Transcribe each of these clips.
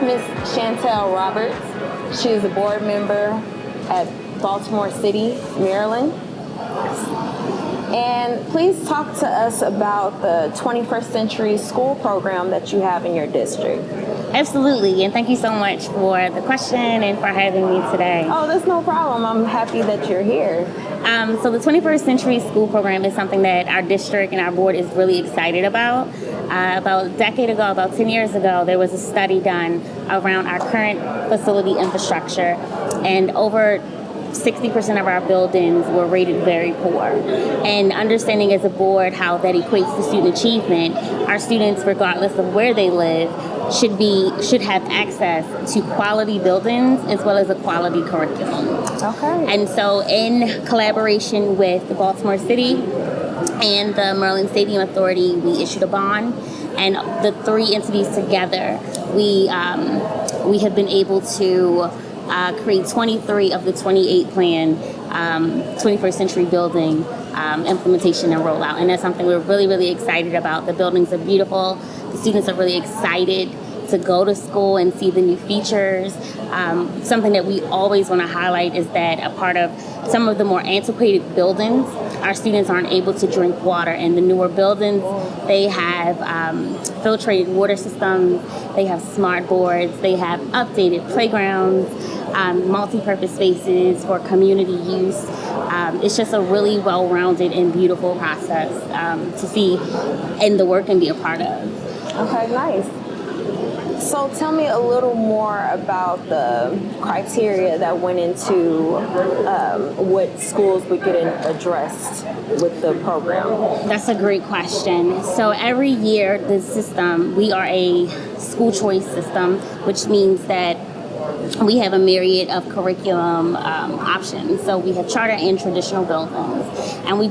Miss Shantell Roberts. She is a board member at Baltimore City, Maryland. And please talk to us about the 21st Century School program that you have in your district. Absolutely, and thank you so much for the question and for having me today. Oh, that's no problem. I'm happy that you're here. So the 21st Century School program is something that our district and our board is really excited about. About a decade ago, about 10 years ago, there was a study done around our current facility infrastructure, and over 60% of our buildings were rated very poor. And understanding as a board how that equates to student achievement, our students, regardless of where they live, should have access to quality buildings as well as a quality curriculum. Okay. And so in collaboration with the Baltimore City and the Maryland Stadium Authority, we issued a bond, and the three entities together, we have been able to create 23 of the 28 planned 21st century building implementation and rollout. And that's something we're really, really excited about. The buildings are beautiful. The students are really excited to go to school and see the new features. Something that we always want to highlight is that a part of some of the more antiquated buildings, our students aren't able to drink water. In the newer buildings, they have filtrated water systems, they have smart boards, they have updated playgrounds, multi-purpose spaces for community use. It's just a really well-rounded and beautiful process to see in the work and be a part of. Okay, nice. So tell me a little more about the criteria that went into what schools would get addressed with the program. That's a great question. So every year, the system, we are a school choice system, which means that we have a myriad of curriculum options. So we have charter and traditional buildings. And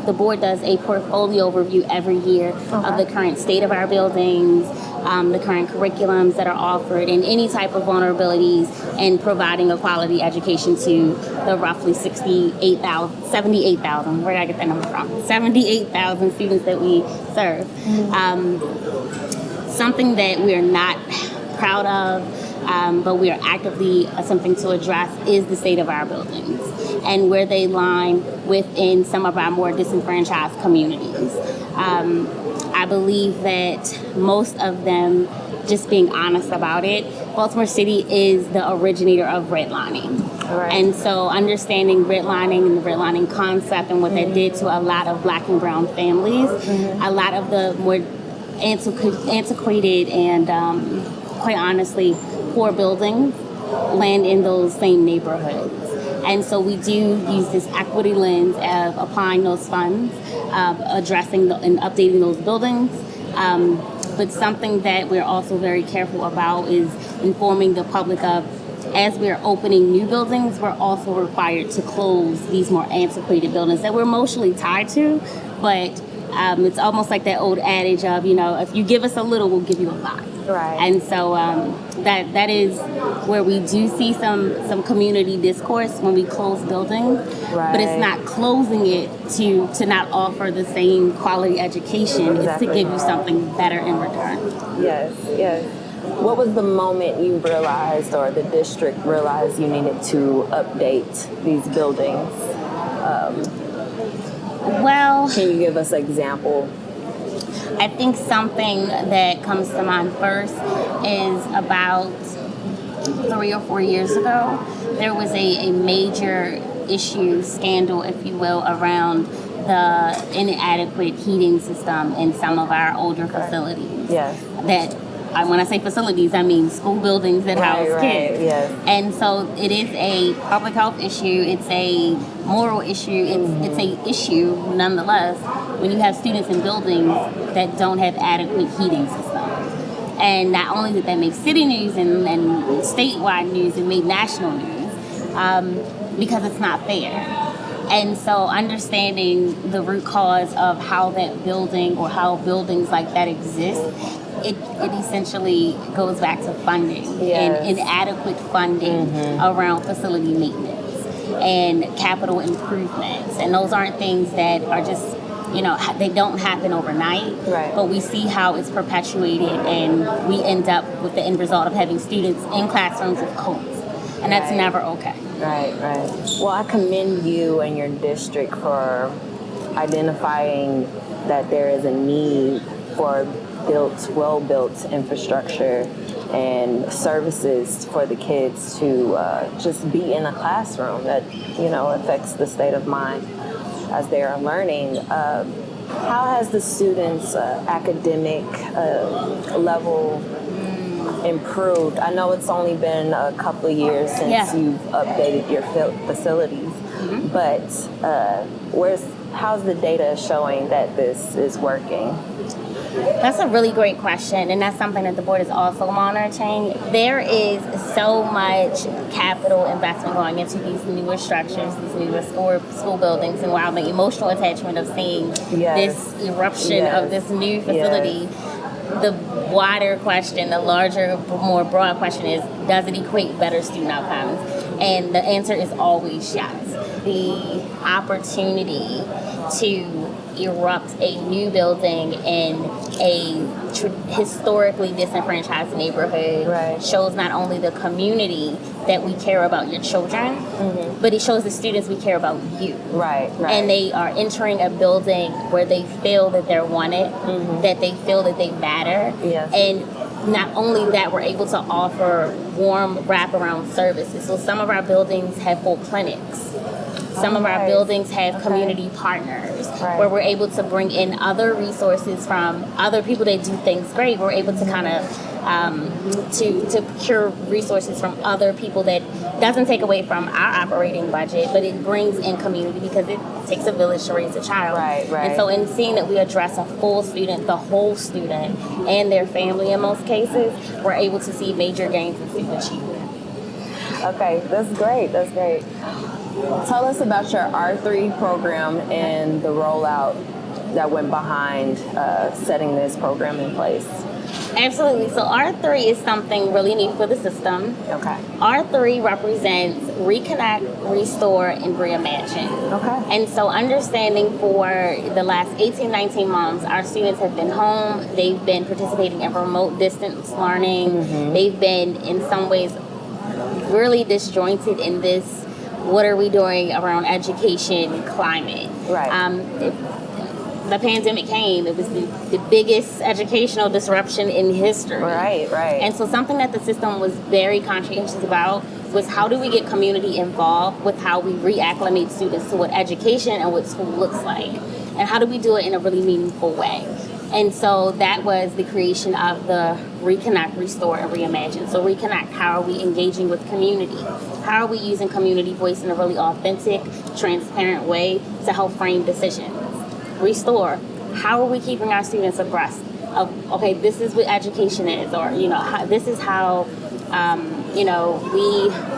the board does a portfolio review every year of the current state of our buildings, the current curriculums that are offered, and any type of vulnerabilities in providing a quality education to the roughly 78,000, where did I get that number from? 78,000 students that we serve. Something that we're not proud of, but we are actively attempting to address is the state of our buildings and where they line within some of our more disenfranchised communities. I believe that most of them, just being honest about it, Baltimore City is the originator of redlining. Right. And so understanding redlining and the redlining concept and what that did to a lot of Black and brown families, a lot of the more antiquated and quite honestly, poor buildings land in those same neighborhoods. And so we do use this equity lens of applying those funds, addressing and updating those buildings. But something that we're also very careful about is informing the public of, as we're opening new buildings, we're also required to close these more antiquated buildings that we're emotionally tied to, but it's almost like that old adage of, if you give us a little, we'll give you a lot. Right. And so that is where we do see some community discourse when we close buildings. Right. But it's not closing it to not offer the same quality education. Exactly. It's to give you something better in return. Yes. What was the moment you realized, or the district realized, you needed to update these buildings? Can you give us an example? I think something that comes to mind first is about 3 or 4 years ago, there was a major issue, scandal, if you will, around the inadequate heating system in some of our older facilities. Yes. When I say facilities, I mean school buildings that house kids. Yes. And so it is a public health issue. It's a moral issue. It's a issue, nonetheless, when you have students in buildings that don't have adequate heating systems. And not only did that make city news and statewide news, it made national news because it's not fair. And so understanding the root cause of how that building or how buildings like that exist, it essentially goes back to funding and inadequate funding around facility maintenance and capital improvements. And those aren't things that are just they don't happen overnight, right. but we see how it's perpetuated, and we end up with the end result of having students in classrooms with codes, and that's never okay. Right. Well, I commend you and your district for identifying that there is a need for well-built infrastructure and services for the kids to just be in a classroom that affects the state of mind as they are learning. How has the students' academic level improved? I know it's only been a couple of years since you've updated your facilities, but how's the data showing that this is working? That's a really great question, and that's something that the board is also monitoring. There is so much capital investment going into these newer structures, these newer school buildings, and while the emotional attachment of seeing this eruption of this new facility, the wider question, the larger, more broad question is, does it equate better student outcomes? And the answer is always yes. The opportunity to erupt a new building in a historically disenfranchised neighborhood shows not only the community that we care about your children, but it shows the students we care about you. Right. And they are entering a building where they feel that they're wanted, that they feel that they matter. Yes. And not only that, we're able to offer warm wraparound services. So some of our buildings have full clinics. Some of our buildings have community partners where we're able to bring in other resources from other people that do things great. We're able to kind of to procure resources from other people that doesn't take away from our operating budget, but it brings in community because it takes a village to raise a child. Right. And so in seeing that we address a full student, the whole student, and their family in most cases, we're able to see major gains in student achievement. Okay, that's great. Tell us about your R3 program and the rollout that went behind setting this program in place. Absolutely. So R3 is something really neat for the system. Okay. R3 represents Reconnect, Restore, and Reimagine. Okay. And so understanding for the last 18, 19 months, our students have been home. They've been participating in remote distance learning. They've been, in some ways, really disjointed in this what are we doing around education climate. Right. The pandemic came, it was the biggest educational disruption in history. Right. And so something that the system was very conscientious about was how do we get community involved with how we reacclimate students to what education and what school looks like, and how do we do it in a really meaningful way. And so that was the creation of the Reconnect, Restore, and Reimagine. So Reconnect, how are we engaging with community? How are we using community voice in a really authentic, transparent way to help frame decisions? Restore, how are we keeping our students abreast of, okay, this is what education is, or, this is how,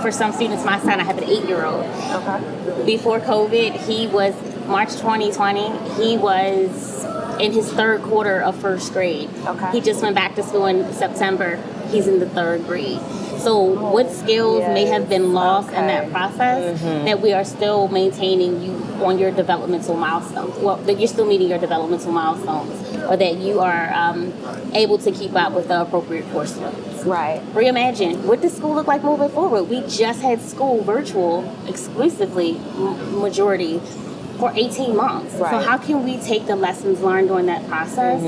for some students, my son, I have an 8-year-old. Okay. Before COVID, he was, March 2020, he was in his third quarter of first grade. Okay. He just went back to school in September. He's in the third grade. So what skills may have been lost in that process that we are still maintaining you on your developmental milestones? Well, that you're still meeting your developmental milestones, or that you are able to keep up with the appropriate coursework. Right. Reimagine. What does school look like moving forward? We just had school virtual exclusively, majority, for 18 months. Right. So how can we take the lessons learned during that process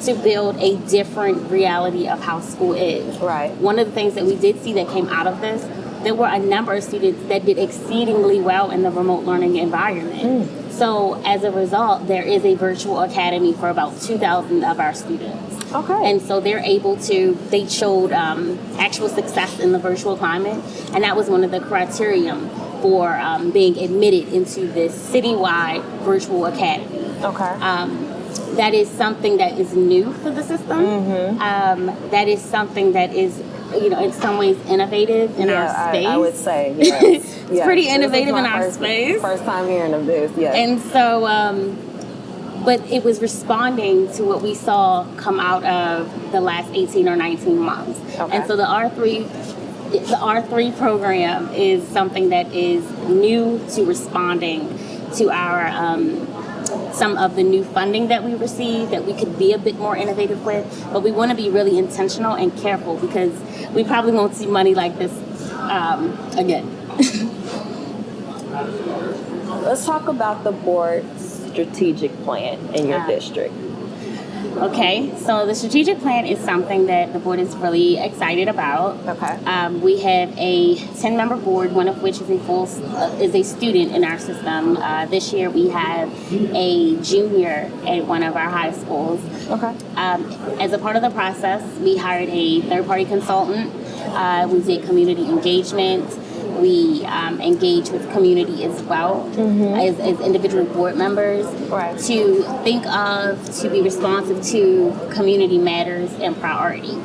to build a different reality of how school is? Right. One of the things that we did see that came out of this, there were a number of students that did exceedingly well in the remote learning environment. So as a result, there is a virtual academy for about 2,000 of our students. Okay. And so they're able to, they showed actual success in the virtual climate, and that was one of the criterion for being admitted into this citywide virtual academy. Okay. That is something that is new for the system. That is something that is, in some ways innovative in our space. I would say, yes. It's pretty innovative in our space. First time hearing of this, yes. And so, but it was responding to what we saw come out of the last 18 or 19 months. Okay. And so the R3 program is something that is new to responding to our some of the new funding that we receive that we could be a bit more innovative with, but we want to be really intentional and careful because we probably won't see money like this again. Let's talk about the board's strategic plan in your district. Okay, so the strategic plan is something that the board is really excited about. Okay. We have a 10-member board, one of which is a student in our system. This year we have a junior at one of our high schools. Okay. As a part of the process, we hired a third-party consultant. We did community engagement. We engage with community as well as individual board members to be responsive to community matters and priorities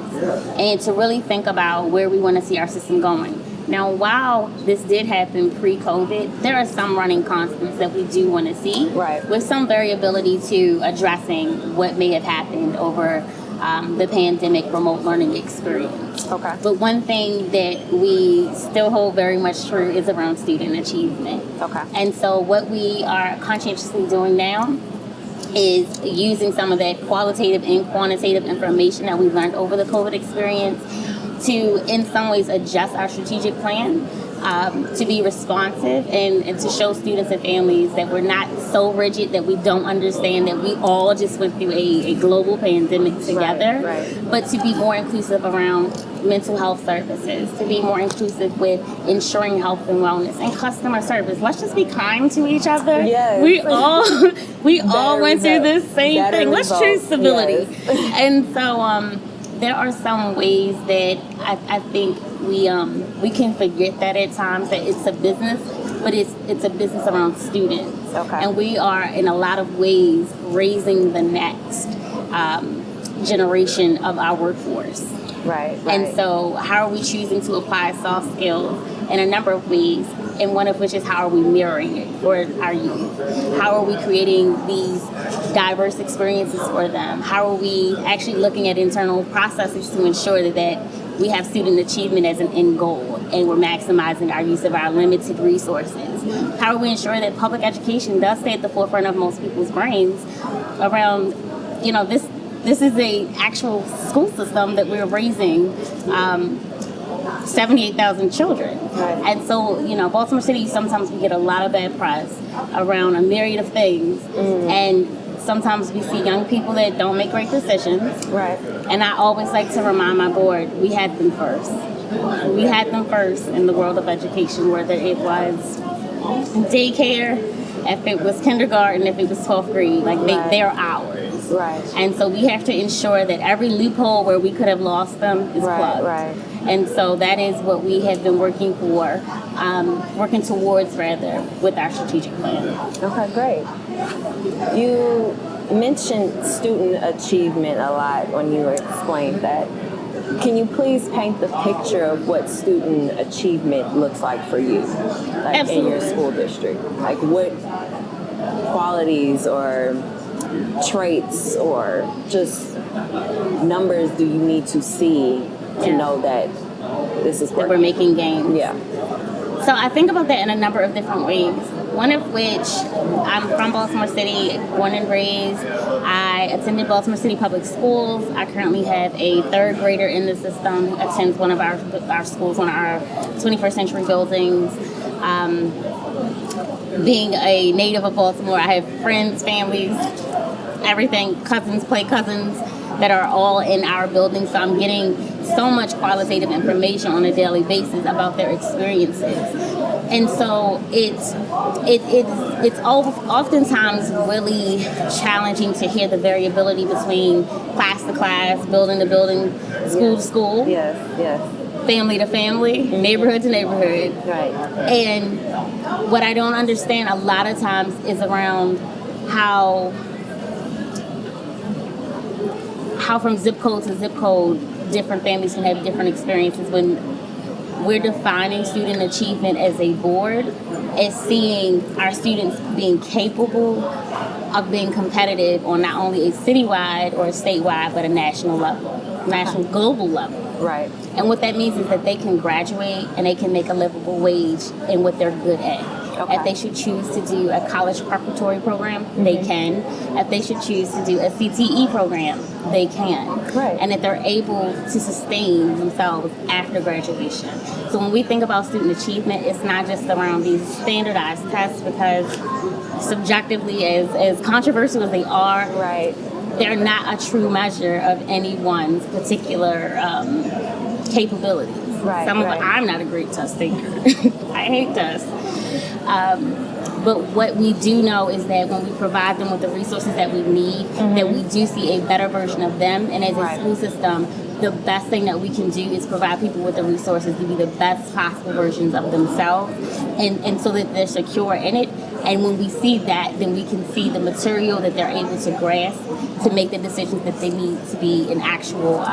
and to really think about where we want to see our system going. Now, while this did happen pre-COVID, there are some running constants that we do want to see with some variability to addressing what may have happened over the pandemic remote learning experience. Okay. But one thing that we still hold very much true is around student achievement. Okay. And so what we are conscientiously doing now is using some of that qualitative and quantitative information that we've learned over the COVID experience to, in some ways, adjust our strategic plan to be responsive and to show students and families that we're not so rigid that we don't understand that we all just went through a global pandemic together, but to be more inclusive around mental health services, to be more inclusive with ensuring health and wellness and customer service. Let's just be kind to each other. Yes. We all went through this same thing. Let's choose civility. Yes. And so there are some ways that I think we can forget that at times that it's a business, but it's a business around students. Okay. And we are in a lot of ways raising the next generation of our workforce. Right. And so how are we choosing to apply soft skills in a number of ways, and one of which is how are we mirroring it for our youth? How are we creating these diverse experiences for them? How are we actually looking at internal processes to ensure that we have student achievement as an end goal and we're maximizing our use of our limited resources? How are we ensuring that public education does stay at the forefront of most people's brains around, this is a actual school system that we're raising 78,000 children. Right. And so, Baltimore City, sometimes we get a lot of bad press around a myriad of things. And sometimes we see young people that don't make great decisions. Right. And I always like to remind my board, we had them first. We had them first in the world of education, whether it was daycare, if it was kindergarten, if it was 12th grade, they're ours. Right. And so we have to ensure that every loophole where we could have lost them is plugged. Right. And so that is what we have been working towards with our strategic plan. Okay, great. You mentioned student achievement a lot when you explained that. Can you please paint the picture of what student achievement looks like for you, in your school district? Like what qualities or traits or just numbers do you need to see to know that this is working? That we're making gains. Yeah. So I think about that in a number of different ways. One of which, I'm from Baltimore City, born and raised. I attended Baltimore City Public Schools. I currently have a third grader in the system, attends one of our schools, one of our 21st century buildings. Being a native of Baltimore, I have friends, families, everything, cousins, play cousins that are all in our building. So I'm getting so much qualitative information on a daily basis about their experiences. And so it's oftentimes really challenging to hear the variability between class to class, building to building, school to school. Yes. Family to family, neighborhood to neighborhood. Right. And what I don't understand a lot of times is around how from zip code to zip code, different families can have different experiences when we're defining student achievement as a board, as seeing our students being capable of being competitive on not only a citywide or a statewide, but a national level, global level. Right. And what that means is that they can graduate and they can make a livable wage in what they're good at. Okay. If they should choose to do a college preparatory program, they can. If they should choose to do a CTE program, they can. Right. And that they're able to sustain themselves after graduation. So when we think about student achievement, it's not just around these standardized tests, because subjectively, as controversial as they are, Right. they're not a true measure of anyone's particular capabilities. Right, right. I'm not a great test taker. I hate tests. But what we do know is that when we provide them with the resources that we need, that we do see a better version of them. And as a Right. school system, the best thing that we can do is provide people with the resources to be the best possible versions of themselves, and so that they're secure in it. And when we see that, then we can see the material that they're able to grasp to make the decisions that they need to be an actual,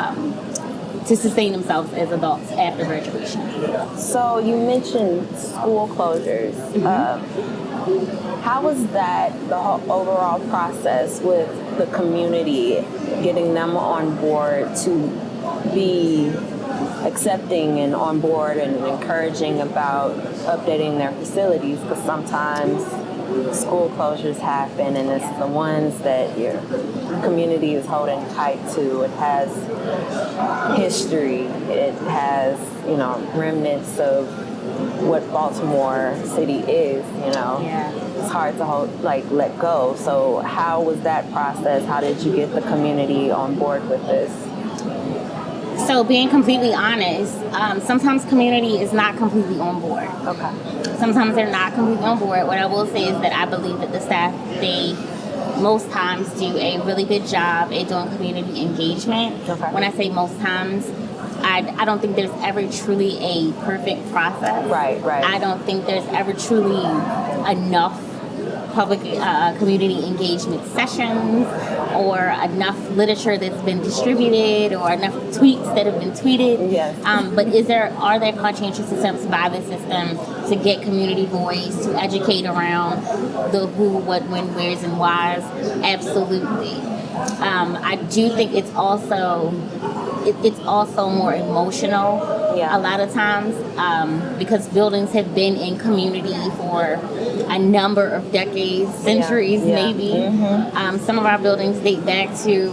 to sustain themselves as adults after graduation. So you mentioned school closures. How was that, the whole overall process with the community, getting them on board to be accepting and on board and encouraging about updating their facilities? Because sometimes school closures happen and it's the ones that your community is holding tight to. It has history. It has, remnants of what Baltimore City is, Yeah. It's hard to let go. So how was that process? How did you get the community on board with this? So being completely honest, sometimes community is not completely on board. Okay. Sometimes they're not completely on board. What I will say is that I believe that the staff, they most times do a really good job at doing community engagement. Okay. When I say most times, I don't think there's ever truly a perfect process. Right. I don't think there's ever truly enough public community engagement sessions or enough literature that's been distributed or enough tweets that have been tweeted. Yes. But are there conscientious attempts by the system to get community voice, to educate around the who, what, when, where's, and why's? Absolutely. I do think it's also more emotional a lot of times because buildings have been in community for a number of decades, centuries maybe. Some of our buildings date back to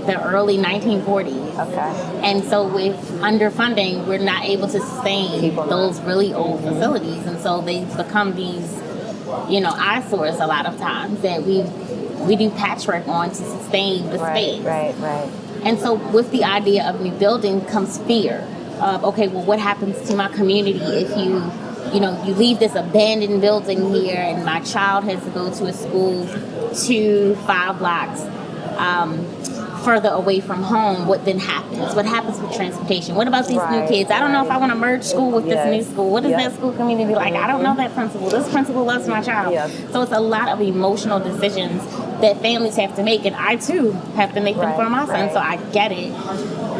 the early 1940s. Okay. And so with underfunding, we're not able to sustain those really old facilities. And so they become these, eyesores a lot of times that we do patchwork on to sustain the space. Right. And so with the idea of new building comes fear of, okay, well, what happens to my community if you leave this abandoned building here and my child has to go to a school 5 blocks further away from home? What then happens? What happens with transportation? What about these new kids? I don't know if I want to merge school with this new school. What is that school community like? I don't know that principal. This principal loves my child. So it's a lot of emotional decisions that families have to make, and I too have to make them for my son, so I get it.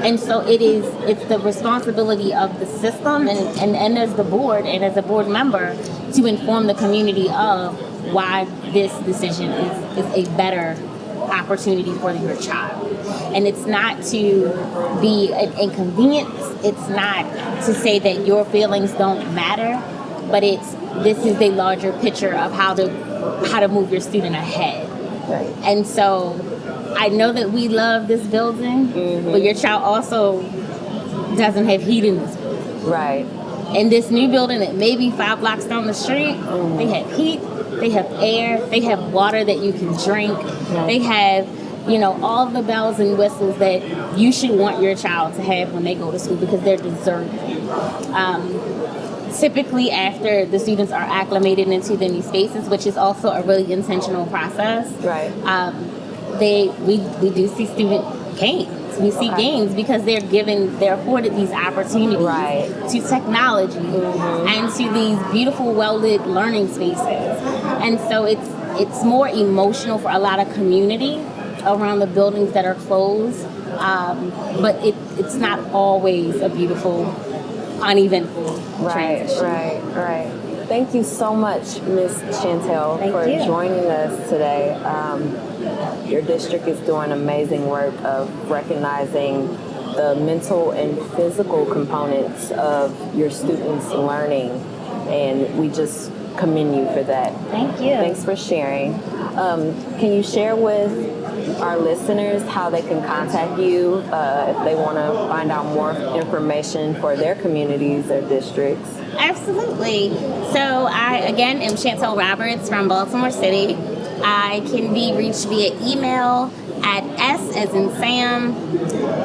And so it's the responsibility of the system and as the board and as a board member to inform the community of why this decision is a better opportunity for your child. And it's not to be an inconvenience. It's not to say that your feelings don't matter, but this is a larger picture of how to move your student ahead. Right. And so I know that we love this building, but your child also doesn't have heat in this building. Right. In this new building that may be 5 blocks down the street, they have heat, they have air, they have water that you can drink, they have, all the bells and whistles that you should want your child to have when they go to school because they're deserving. Typically after the students are acclimated into the new spaces, which is also a really intentional process. Right. We do see student gains. We see gains because they're afforded these opportunities to technology and to these beautiful, well-lit learning spaces. And so it's more emotional for a lot of community around the buildings that are closed, but it's not always a beautiful, uneventful transition. Right. Thank you so much, Ms. Shantell, for joining us today. Your district is doing amazing work of recognizing the mental and physical components of your students' learning, and we just commend you for that. Thank you. Thanks for sharing. Can you share with our listeners how they can contact you if they want to find out more information for their communities or districts? Absolutely. So I, again, am Shantell Roberts from Baltimore City. I can be reached via email at S as in Sam,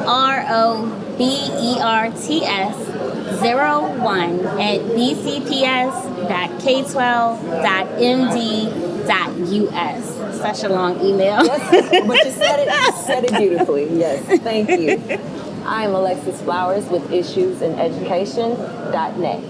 ROBERTS01 at bcps.k12.md.us. Such a long email. Yes, but you said it beautifully. Yes, thank you. I'm Alexis Flowers with issueseneducation.net.